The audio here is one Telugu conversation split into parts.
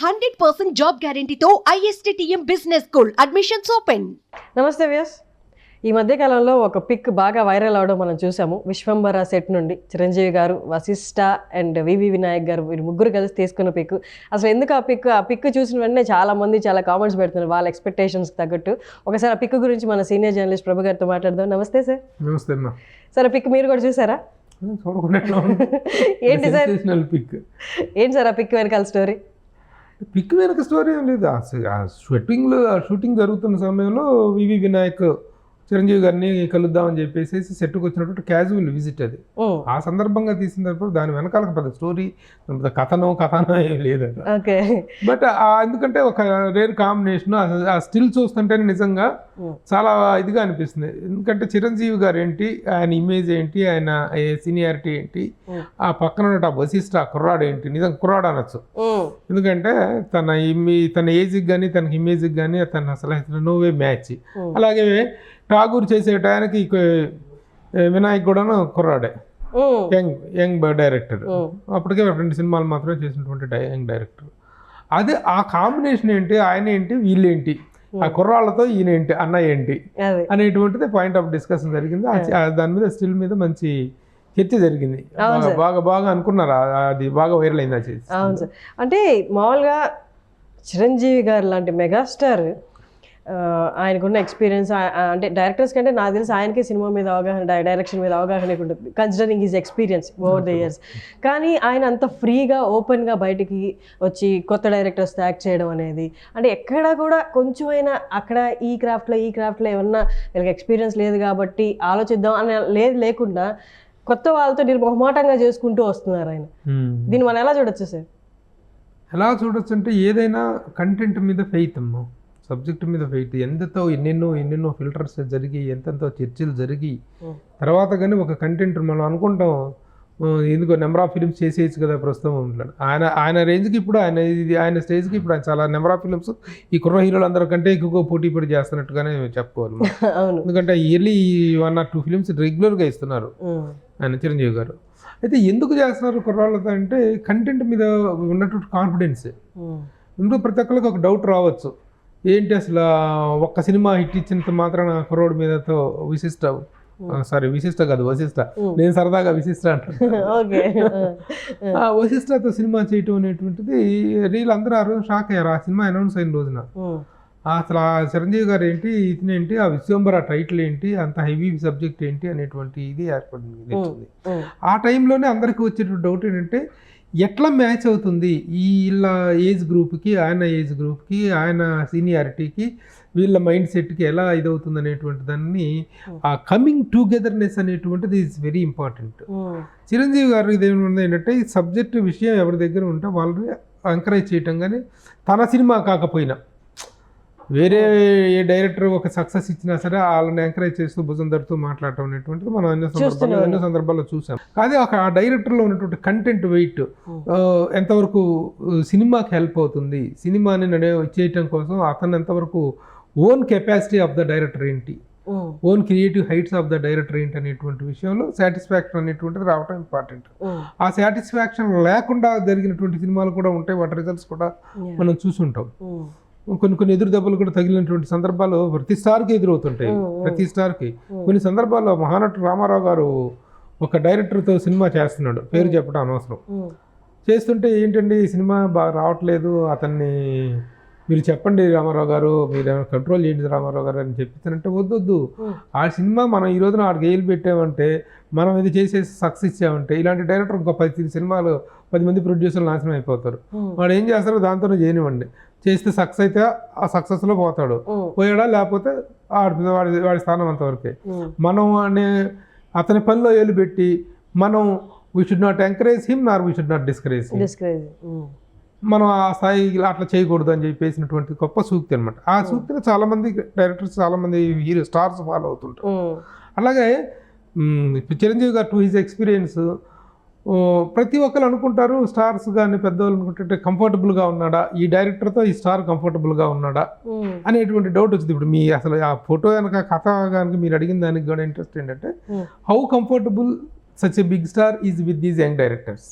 100% జాబ్ గ్యారంటీతో ISTTM business school admissions open. నమస్తే వ్యాస్. ఈ మధ్యకాలంలో ఒక పిక్ బాగా వైరల్ అవడం మనం చూసాము. విశ్వంబర సెట్ నుండి చిరంజీవి గారు, వశిష్ఠ అండ్ వివి వినాయక్ గారు వీరు ముగ్గురు కలిసి తీసుకున్న పిక్. అసలు ఎందుకు ఆ పిక్ చూసిన వెంటనే చాలా మంది చాలా కామెంట్స్ పెడుతున్నారు వాళ్ళ ఎక్స్పెక్టేషన్స్కి తగ్గట్టు. ఒకసారి ఆ పిక్ గురించి మన సీనియర్ జర్నలిస్ట్ ప్రభు గారితో మాట్లాడదాం. నమస్తే సార్. నమస్తే అమ్మా. సార్ ఆ పిక్ మీరు కూడా చూసారా? ఏంటి సార్ పిక్? ఏంటి సార్ ఆ పిక్ వెనకాల స్టోరీ? పిక్ వెనక స్టోరీ ఏం లేదు. ఆ షూటింగ్ జరుగుతున్న సమయంలో వివి వినాయక్ చిరంజీవి గారిని కలుద్దామని చెప్పేసి సెట్కి వచ్చినటువంటి క్యాజువల్ విజిట్ అది. ఆ సందర్భంగా తీసినప్పుడు దాని వెనకాల పెద్ద స్టోరీ కథనం ఏం లేదు. బట్ ఎందుకంటే ఒక రేర్ కాంబినేషన్. ఆ స్టిల్ చూస్తుంటేనే నిజంగా చాలా ఇదిగా అనిపిస్తుంది. ఎందుకంటే చిరంజీవి గారు ఏంటి, ఆయన ఇమేజ్ ఏంటి, ఆయన సీనియారిటీ ఏంటి, ఆ పక్కన ఉన్న వశిష్ఠ కుర్రాడు ఏంటి, నిజంగా కుర్రాడు అనొచ్చు. ఎందుకంటే తన ఏజ్కి కానీ తనకి ఇమేజ్కి కానీ తను అసలు నోవే మ్యాచ్. అలాగే ఠాగూర్ చేసే టయానికి వినాయక్ కూడా కుర్రాడే, యంగ్ డైరెక్టర్. అప్పటికే 2 సినిమాలు మాత్రమే చేసినటువంటి యంగ్ డైరెక్టర్. అదే ఆ కాంబినేషన్ ఏంటి, ఆయన ఏంటి, వీళ్ళేంటి, ఆ కుర్రాళ్ళతో ఈయన ఏంటి, అన్నయ్య ఏంటి అనేటువంటిది పాయింట్ ఆఫ్ డిస్కషన్ జరిగింది. దాని మీద స్టిల్ మీద మంచి చర్చ జరిగింది. బాగా అనుకున్నారు. అది బాగా వైరల్ అయింది. అది అవును సార్. అంటే మామూలుగా చిరంజీవి గారు లాంటి మెగాస్టార్ ఆయనకున్న ఎక్స్పీరియన్స్, అంటే డైరెక్టర్స్ కంటే నాకు తెలిసి ఆయనకే సినిమా మీద అవగాహన, డైరెక్షన్ మీద అవగాహన ఉంటుంది, considering his experience over the years. కానీ ఆయన అంత ఫ్రీగా ఓపెన్గా బయటికి వచ్చి కొత్త డైరెక్టర్స్ యాక్ట్ చేయడం అనేది, అంటే ఎక్కడ కూడా కొంచెమైనా అక్కడ ఈ క్రాఫ్ట్లో ఏమన్నా వీళ్ళకి ఎక్స్పీరియన్స్ లేదు కాబట్టి ఆలోచిద్దాం అని లేకుండా కొత్త వాళ్ళతో నిర్మోహమాటంగా చేసుకుంటూ వస్తున్నారు ఆయన. దీన్ని మనం ఎలా చూడొచ్చు సార్? ఎలా చూడొచ్చు అంటే ఏదైనా కంటెంట్ మీద ఫెయిత్ అమ్మా, సబ్జెక్ట్ మీద ఫెయిట్. ఎన్నెన్నో ఫిల్టర్స్ జరిగి ఎంతెంతో చర్చలు జరిగి తర్వాత కానీ ఒక కంటెంట్ మనం అనుకుంటాం ఎందుకో నెంబర్ ఆఫ్ ఫిలిమ్స్ చేసేయచ్చు కదా ప్రస్తుతం ఉంటాడు ఆయన రేంజ్కి. ఇప్పుడు ఆయన స్టేజ్కి ఇప్పుడు చాలా నెంబర్ ఆఫ్ ఫిలిమ్స్ ఈ కుర్ర హీరోలు అందరికంటే ఎక్కువగా పోటీ పడి చేస్తున్నట్టుగానే చెప్పుకోవాలి. ఎందుకంటే ఇయర్లీ 1 or 2 ఫిలిమ్స్ రెగ్యులర్గా ఇస్తున్నారు ఆయన చిరంజీవి గారు. అయితే ఎందుకు చేస్తున్నారు కుర్రాళ్ళతో అంటే కంటెంట్ మీద ఉన్నటువంటి కాన్ఫిడెన్స్. ఇందులో ప్రతి ఒక్కరికి ఒక డౌట్ రావచ్చు, ఏంటి అసలు ఒక్క సినిమా హిట్ ఇచ్చినంత మాత్రాన కుర్రోడ్ మీదతో విశిష్ట కాదు వశిష్ఠ, నేను సరదాగా విశిష్ట అంటాను. వశిష్ఠతో సినిమా చేయటం అనేటువంటిది వీళ్ళందరూ ఆ రోజు షాక్ అయ్యారు. ఆ సినిమా అనౌన్స్ అయిన రోజున అసలు ఆ చిరంజీవి గారు ఏంటి, ఇతనేంటి, ఆ విశ్వంబర టైటిల్ ఏంటి, అంత హెవీ సబ్జెక్ట్ ఏంటి అనేటువంటి ఇది ఏర్పడింది. ఆ టైంలోనే అందరికీ వచ్చేటువంటి డౌట్ ఏంటంటే ఎట్లా మ్యాచ్ అవుతుంది వీళ్ళ ఏజ్ గ్రూప్కి, ఆయన ఏజ్ గ్రూప్కి, ఆయన సీనియారిటీకి, వీళ్ళ మైండ్ సెట్కి ఎలా ఇదవుతుంది అనేటువంటి దాన్ని ఆ కమింగ్ టుగెదర్నెస్ అనేటువంటిది ఈజ్ వెరీ ఇంపార్టెంట్. చిరంజీవి గారు ఇదేమిటి ఏంటంటే ఈ సబ్జెక్ట్ విషయం ఎవరి దగ్గర ఉంటే వాళ్ళని ఎంకరేజ్ చేయటం, కానీ తన సినిమా కాకపోయినా వేరే ఏ డైరెక్టర్ ఒక సక్సెస్ ఇచ్చినా సరే వాళ్ళని ఎంకరేజ్ చేస్తూ భుజం ధరుతూ మాట్లాడటం అనేటువంటిది మనం ఎన్నో సందర్భాల్లో చూసాం. కానీ ఆ డైరెక్టర్లో ఉన్నటువంటి కంటెంట్ వెయిట్ ఎంతవరకు సినిమాకి హెల్ప్ అవుతుంది, సినిమాని చేయటం కోసం అతను ఎంతవరకు own capacity of the director ఏంటి, own creative heights of the director ఏంటి అనేటువంటి విషయంలో సాటిస్ఫాక్షన్ అనేటువంటిది రావడం ఇంపార్టెంట్. ఆ సాటిస్ఫాక్షన్ లేకుండా జరిగినటువంటి సినిమాలు కూడా ఉంటాయి, వాటి రిజల్ట్స్ కూడా మనం చూసుంటాం. కొన్ని ఎదురు దెబ్బలు కూడా తగిలినటువంటి సందర్భాలు ప్రతి స్టార్కి ఎదురవుతుంటాయి. ప్రతి స్టార్కి కొన్ని సందర్భాల్లో మహానటుడు రామారావు గారు ఒక డైరెక్టర్తో సినిమా చేస్తున్నాడు, పేరు చెప్పడం అనవసరం, చేస్తుంటే ఏంటండి ఈ సినిమా బాగా రావట్లేదు, అతన్ని మీరు చెప్పండి రామారావు గారు, మీరు ఏమైనా కంట్రోల్ చేయండి రామారావు గారు అని చెప్తానంటే వద్దు, ఆ సినిమా మనం ఈ రోజున 6 గేలు పెట్టామంటే, మనం ఇది చేసేసి సక్సెస్ ఇచ్చామంటే, ఇలాంటి డైరెక్టర్ ఇంకో 10 సినిమాలు 10 మంది ప్రొడ్యూసర్లు నాశనం అయిపోతారు. వాడు ఏం చేస్తారో దాంతోనే చేయనివ్వండి, చేస్తే సక్సెస్ అయితే ఆ సక్సెస్లో పోయాడా, లేకపోతే వాడి స్థానం అంతవరకే. మనం అతని పనిలో ఏలు పెట్టి మనం we should not encourage him Nar we should not discourage. మనం ఆ స్థాయి అట్లా చేయకూడదు అని చెప్పేసినటువంటి గొప్ప సూక్తి అనమాట. ఆ సూక్తిని చాలామంది డైరెక్టర్స్, చాలామంది హీరో స్టార్స్ ఫాలో అవుతుంటారు. అలాగే చిరంజీవి గారు టు హిజ్ ఎక్స్పీరియన్స్ ప్రతి ఒక్కరు అనుకుంటారు, స్టార్స్ కానీ పెద్దవాళ్ళు అనుకుంటుంటే కంఫర్టబుల్గా ఉన్నాడా ఈ డైరెక్టర్తో, ఈ స్టార్ కంఫర్టబుల్గా ఉన్నాడా అనేటువంటి డౌట్ వచ్చింది. ఇప్పుడు మీ అసలు ఆ ఫోటో కనుక కథ కనుక మీరు అడిగిన దానికి కూడా ఇంట్రెస్ట్ ఏంటంటే how comfortable such a big star is with these young directors.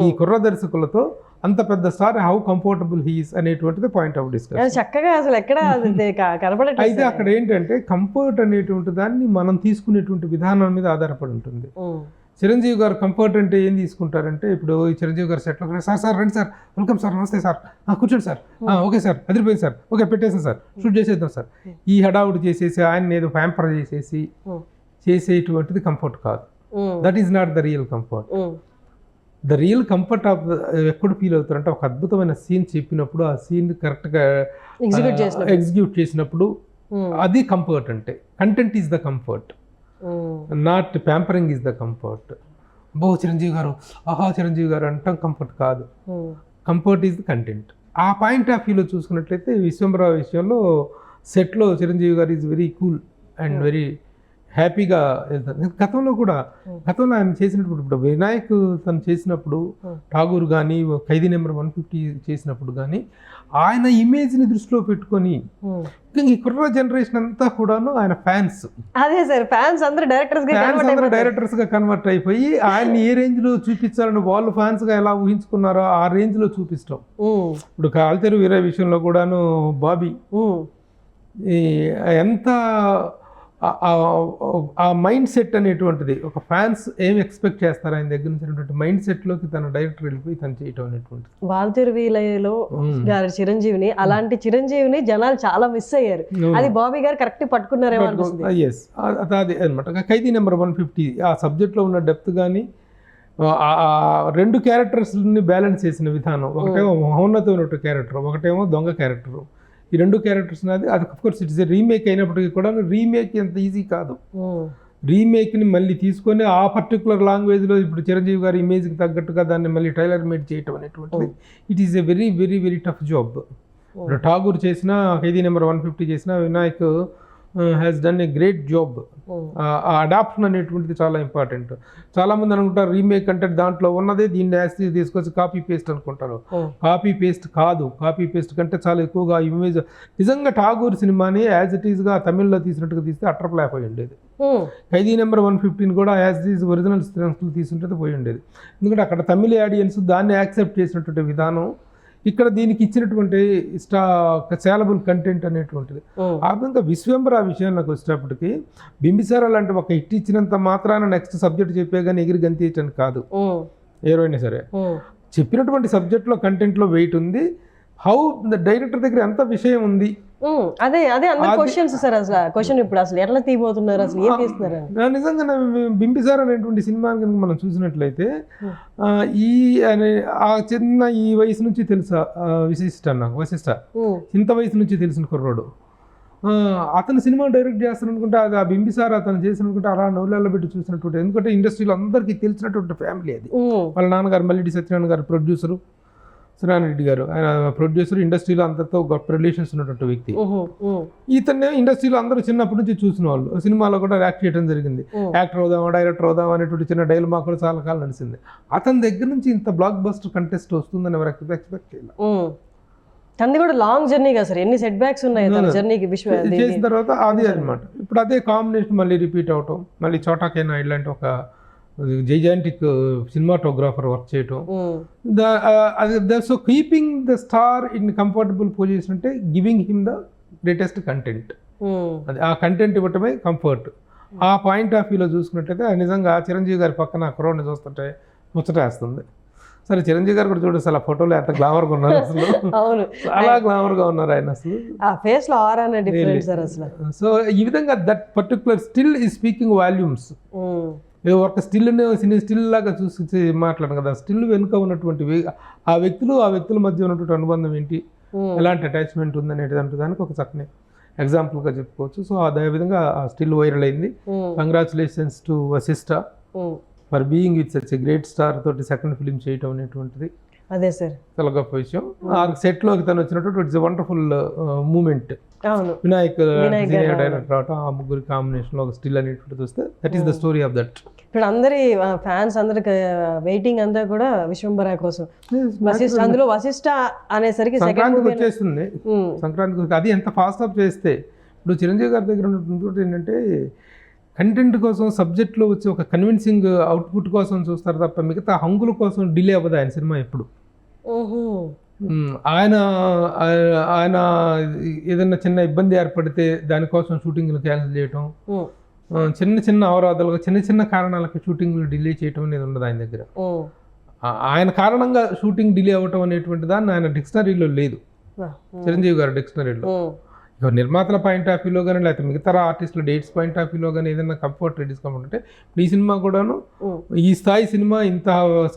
ఈ కుర్ర దర్శకులతో అంత పెద్ద స్టార్ హౌ కంఫర్టబుల్ హీస్ అనేటువంటిది పాయింట్ ఆఫ్ డిస్కషన్. అది చక్కగా అసలు ఎక్కడ కనపడట్లేదు. అయితే అక్కడ ఏంటంటే కంఫర్ట్ అనేటువంటి దాన్ని మనం తీసుకునేటువంటి విధానం మీద ఆధారపడి ఉంటుంది. చిరంజీవి గారు కంఫర్ట్ అంటే ఏం తీసుకుంటారంటే, ఇప్పుడు ఈ చిరంజీవి గారు సెట్లో సార్ రండి సార్, వెల్కమ్ సార్, నమస్తే సార్, కూర్చోండి సార్, ఓకే సార్, అదిరిపోయింది సార్, ఓకే పెట్టేసాం సార్, షూట్ చేసేద్దాం సార్, ఈ హడావుడి చేసేసి ఆయన ఏదో ప్యాంపర్ చేసేసి చేసేటువంటిది కంఫర్ట్ కాదు. That is not the real comfort. The real comfort of ఎప్పుడు ఫీల్ అవుతారంటే, ఒక అద్భుతమైన సీన్ చెప్పినప్పుడు ఆ సీన్ కరెక్ట్గా ఎగ్జిక్యూట్ చేసినప్పుడు అది కంఫర్ట్. అంటే content is the comfort, not pampering is the comfort. బో చిరంజీవి గారు, ఆహా చిరంజీవి గారు అంటాం కంఫర్ట్ కాదు. Comfort is the content. ఆ పాయింట్ ఆఫ్ వ్యూలో చూసుకున్నట్లయితే విశ్వంబర విషయంలో సెట్లో చిరంజీవి గారు is very cool and very హ్యాపీగా వెళ్తారు. గతంలో ఆయన చేసినప్పుడు, ఇప్పుడు వినాయక్ తను చేసినప్పుడు, ఠాగూర్ కానీ ఖైదీ నెంబర్ 150 చేసినప్పుడు కానీ ఆయన ఇమేజ్ని దృష్టిలో పెట్టుకొని ఈ కుర్ర జనరేషన్ అంతా కూడాను ఆయన ఫ్యాన్స్. అదే సార్, ఫ్యాన్స్ అందరూ డైరెక్టర్స్గా కన్వర్ట్ అయిపోయి ఆయన్ని ఏ రేంజ్లో చూపించాలని వాళ్ళు ఫ్యాన్స్గా ఎలా ఊహించుకున్నారో ఆ రేంజ్లో చూపిస్తాం. ఇప్పుడు కాల్తెరు వీర విషయంలో కూడాను బాబీ ఎంత ఆ మైండ్ సెట్ అనేటువంటిది, ఒక ఫ్యాన్స్ ఏం ఎక్స్పెక్ట్ చేస్తారు ఆయన దగ్గర నుంచి మైండ్ సెట్లోకి తన డైరెక్టర్ వెళ్ళిపోయి తను చేయటం అనేటువంటిది. వాల్తెరు వీలయ్యలో గారి చిరంజీవిని, అలాంటి చిరంజీవిని జనాలు చాలా మిస్ అయ్యారు. అది బాబీ గారు కరెక్ట్ పట్టుకున్నారేమో. ఎస్, అదే అనమాట. ఖైదీ నెంబర్ 150 ఆ సబ్జెక్ట్లో ఉన్న డెప్త్ కానీ రెండు క్యారెక్టర్స్ని బ్యాలెన్స్ చేసిన విధానం, ఒకటేమో మహోన్నతమైన క్యారెక్టర్, ఒకటేమో దొంగ క్యారెక్టర్. ఈ రెండు క్యారెక్టర్స్ అది అఫ్కోర్స్ ఇట్స్ రీమేక్ అయినప్పటికీ కూడా రీమేక్ ఎంత ఈజీ కాదు. రీమేక్ని మళ్ళీ తీసుకొని ఆ పర్టికులర్ లాంగ్వేజ్లో ఇప్పుడు చిరంజీవి గారి ఇమేజ్కి తగ్గట్టుగా దాన్ని మళ్ళీ టైలర్ మేడ్ చేయటం అనేటువంటిది it is a very very very tough job. ఇప్పుడు ఠాగూర్ చేసిన, ఖైదీ నెంబర్ 150 చేసిన, Vinayak has done a great job. ఆ అడాప్షన్ అనేటువంటిది చాలా ఇంపార్టెంట్. చాలామంది అనుకుంటారు రీమేక్ అంటే దాంట్లో ఉన్నదే దీన్ని యాస్టీస్ తీసుకొచ్చి కాపీ పేస్ట్ అనుకుంటారు. కాపీ పేస్ట్ కాదు. కాపీ పేస్ట్ కంటే చాలా ఎక్కువగా ఇమేజ్. నిజంగా ఠాగూర్ సినిమాని యాజ్ ఇట్ ఈస్గా తమిళ్లో తీసినట్టుగా తీస్తే అట్టర్ ఫ్లాప్ అయి ఉండేది. ఖైదీ నెంబర్ 115 కూడా యాజ్ ఇట్ ఈస్ ఒరిజినల్ స్ట్రెంగ్స్లు తీసుంటే పోయి ఉండేది. ఎందుకంటే అక్కడ తమిళ ఆడియన్స్ దాన్ని యాక్సెప్ట్ చేసినటువంటి విధానం, ఇక్కడ దీనికి ఇచ్చినటువంటి సేలబుల్ కంటెంట్ అనేటువంటిది. ఆ విధంగా విశ్వంబర విషయానికి వచ్చేటప్పటికి బింబిసారా లాంటి ఒక హిట్ ఇచ్చినంత మాత్రాన నెక్స్ట్ సబ్జెక్ట్ చెప్పే కానీ ఎగిరి గంతేయటం కాదు. ఏమైనా సరే చెప్పినటువంటి సబ్జెక్ట్లో కంటెంట్లో వెయిట్ ఉంది. హౌ డైరెక్టర్ దగ్గర ఎంత విషయం ఉంది, అదే అదే క్వశ్చన్స్ సార్. అసలు క్వశ్చన్ ఇప్పుడు అసలు ఎట్లా తీయబోతున్నారు, అసలు ఏం చేస్తున్నారు? నిజంగా బింబిసారా అనేటువంటి సినిమాని కనుక మనం చూసినట్లయితే ఆ చిన్న ఈ వయసు నుంచి తెలుసా వశిష్ఠ ఇంత వయసు నుంచి తెలిసిన కుర్రోడు అతను సినిమా డైరెక్ట్ చేస్తాననుకుంటే అది ఆ బింబిసారా అతను చేసిననుకుంటే అలా నవ్వులలో పెట్టి చూసినటువంటి, ఎందుకంటే ఇండస్ట్రీలో అందరికీ తెలిసినటువంటి ఫ్యామిలీ అది. వాళ్ళ నాన్నగారు మల్లిడి సత్యనారాయణ గారు ప్రొడ్యూసరు, సునారెడ్డి గారు ఆయన ప్రొడ్యూసర్, ఇండస్ట్రీలో అందరితో గొప్ప రిలేషన్స్ ఉన్నటువంటి వ్యక్తి. ఇతన్నే ఇండస్ట్రీలో అందరూ చిన్నప్పటి నుంచి చూసిన వాళ్ళు. సినిమాలో కూడా యాక్ట్ చేయడం జరిగింది. యాక్టర్ అవుదామా డైరెక్టర్ అవుదామా అనేటువంటి చిన్న డైలాగ్ కూడా చాలా కాలం నడిచింది. అతని దగ్గర నుంచి ఇంత బ్లాక్ బస్టర్ కంటెస్ట్ వస్తుందని ఎవరు ఎక్స్పెక్ట్ చేయాలి. తనది కూడా లాంగ్ జర్నీ కదా సార్, ఎన్ని సెట్ బ్యాక్స్ ఉన్నాయి తన జర్నీకి. చేసిన తర్వాత అది అనమాట. ఇప్పుడు అదే కాంబినేషన్ మళ్ళీ రిపీట్ అవటం, మళ్ళీ చోటాకైనా ఇలాంటి ఒక జైజాంటిక్ సినిమాటోగ్రాఫర్ వర్క్ చేయటం. So keeping the star in comfortable position అంటే giving him the greatest content. అది ఆ కంటెంట్ ఇవ్వటమే కంఫర్ట్. ఆ పాయింట్ ఆఫ్ వ్యూలో చూసుకున్నట్టయితే నిజంగా చిరంజీవి గారి పక్కన కుర్రోడ్ని చూస్తుంటే ముచ్చటేస్తుంది. సరే చిరంజీవి గారు కూడా చూడండి అసలు ఆ ఫోటోలో ఎంత గ్లామర్గా ఉన్నారు, అసలు చాలా గ్లామర్గా ఉన్నారు ఆయన. అసలు ఆ ఫేస్ లో ఆరానే డిఫరెంట్ సార్ అసలు. సో ఈ విధంగా that particular still is speaking volumes. ఒక స్టిల్ లాగా చూసి మాట్లాడను కదా, స్టిల్ వెనుక ఉన్నటువంటి ఆ వ్యక్తుల మధ్య ఉన్నటువంటి అనుబంధం ఏంటి, ఎలాంటి అటాచ్మెంట్ ఉంది అనేటువంటి దానికి ఒక చక్కని ఎగ్జాంపుల్గా చెప్పుకోవచ్చు. సో అదే విధంగా ఆ స్టిల్ వైరల్ అయింది. Congratulations to Vashishta for being with such a great star తోటి సెకండ్ ఫిలిం చేయటం అనేటువంటిది అదే సార్ చాలా గొప్ప విషయం. ఆ సెట్లోకి తను వచ్చినటువంటి it's wonderful moment. Vinayak director రావటం, ఆ ముగ్గురి కాంబినేషన్లో ఒక స్టిల్ అనేటువంటిది వస్తే that is the story of that. ఇప్పుడు అందరి ఫ్యాన్స్ అందరికి వెయిటింగ్ అంతా కూడా విశ్వంబర కోసం. అందులో వశిష్ఠ అనేసరికి సంక్రాంతికి వచ్చేస్తుంది. సంక్రాంతికి అది ఎంత ఫాస్ట్ అప్ చేస్తే, ఇప్పుడు చిరంజీవి గారి దగ్గర ఉన్నటువంటి ఏంటంటే కంటెంట్ కోసం సబ్జెక్ట్లో వచ్చి ఒక కన్విన్సింగ్ అవుట్పుట్ కోసం చూస్తారు తప్ప మిగతా హంగుల కోసం డిలే అవ్వదు ఆయన సినిమా ఎప్పుడు. ఆయన ఆయన ఏదైనా చిన్న ఇబ్బంది ఏర్పడితే దానికోసం షూటింగ్లు క్యాన్సిల్ చేయటం, చిన్న చిన్న అవరోధాలుగా చిన్న చిన్న కారణాలకి షూటింగ్లు డిలే చేయటం అనేది ఉండదు ఆయన దగ్గర. ఆయన కారణంగా షూటింగ్ డిలే అవ్వటం అనేటువంటి దాన్ని ఆయన డిక్షనరీలో లేదు, చిరంజీవి గారు డిక్షనరీలో. ఇక నిర్మాతల పాయింట్ ఆఫ్ వ్యూలో కానీ లేకపోతే మిగతా ఆర్టిస్టుల డేట్స్ పాయింట్ ఆఫ్ వ్యూలో కానీ ఏదైనా కంఫర్ట్ డిస్కంఫర్ట్ అంటే ఈ సినిమా కూడాను ఈ స్థాయి సినిమా, ఇంత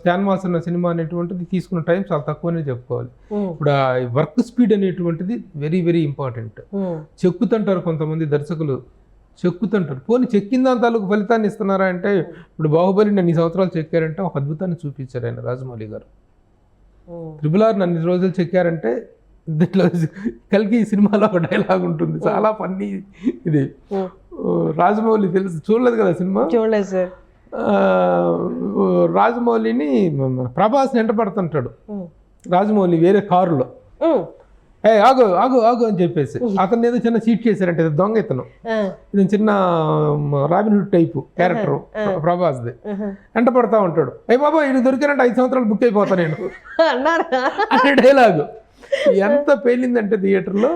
క్యాన్వాస్ ఉన్న సినిమా అనేటువంటిది తీసుకున్న టైం చాలా తక్కువనే చెప్పుకోవాలి. ఇప్పుడు ఆ వర్క్ స్పీడ్ అనేటువంటిది వెరీ వెరీ ఇంపార్టెంట్. చెక్కుతుంటారు కొంతమంది దర్శకులు, చెక్కుతుంటారు. పోనీ చెక్కిన దాని తాలూకు ఫలితాన్ని ఇస్తున్నారా అంటే, ఇప్పుడు బాహుబలి అన్ని సంవత్సరాలు చెక్కారంటే ఒక అద్భుతాన్ని చూపించారు ఆయన రాజమౌళి గారు. RRR అన్ని రోజులు చెక్కారంటే దీంట్లో కలిగి సినిమాలో ఒక డైలాగ్ ఉంటుంది, చాలా ఫన్నీ. ఇది రాజమౌళి తెలుసు, చూడలేదు కదా సినిమా? చూడలేదు సార్. రాజమౌళిని ప్రభాస్ని వెంటపడుతుంటాడు రాజమౌళి వేరే కారులో. ఆగు ఆగు ఆగు అని చెప్పేసి అతను ఏదో చిన్న చీట్ చేశారంటే దొంగ ఇతను, ఇది చిన్న రాబిన్ హుడ్ టైపు క్యారెక్టర్ ప్రభాస్ది. వెంట పడతా ఉంటాడు, బాబా ఇది దొరికానంటే 5 సంవత్సరాలు బుక్ అయిపోతా నేను అనే డైలాగు. ఎంత పేలిందంటే థియేటర్లో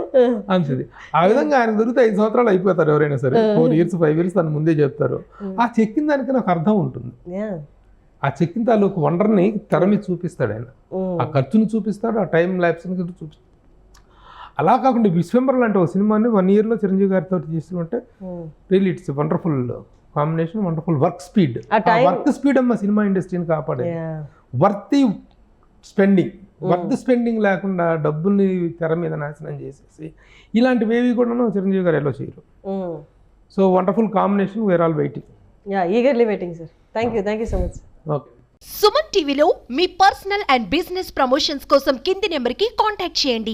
అంతది. ఆ విధంగా ఆయన దొరికితే 5 సంవత్సరాలు అయిపోతారు ఎవరైనా సరే, 4 years 5 years తను ముందే చెప్తారు. ఆ చెక్కిన దానికి నాకు అర్థం ఉంటుంది, ఆ చెక్కిన తాలూకు వండర్ని తెర మీద చూపిస్తాడు ఆయన, ఆ ఖర్చును చూపిస్తాడు, ఆ టైం ల్యాప్స్ని చూపిస్తాడు. అలా కాకుండా విశ్వంబర్ లాంటి ఒక సినిమాని 1 yearలో చిరంజీవి గారితో చేస్తుంటే really it's wonderful combination, wonderful work speed. Work speed అమ్మ సినిమా ఇండస్ట్రీని కాపాడే. వర్తీ స్పెండింగ్ లేకుండా డబ్బుల్ని తెర మీద నాశనం చేసేసి ఇలాంటివేవి కూడా చిరంజీవి గారు ఎలా చేయరు. So wonderful combination, where all waiting. Eagerly waiting sir. Thank you so much. Okay. Suman టీవీలో మీ పర్సనల్ అండ్ బిజినెస్ ప్రమోషన్స్ కోసం కింది నెంబర్కి కాంటాక్ట్ చేయండి.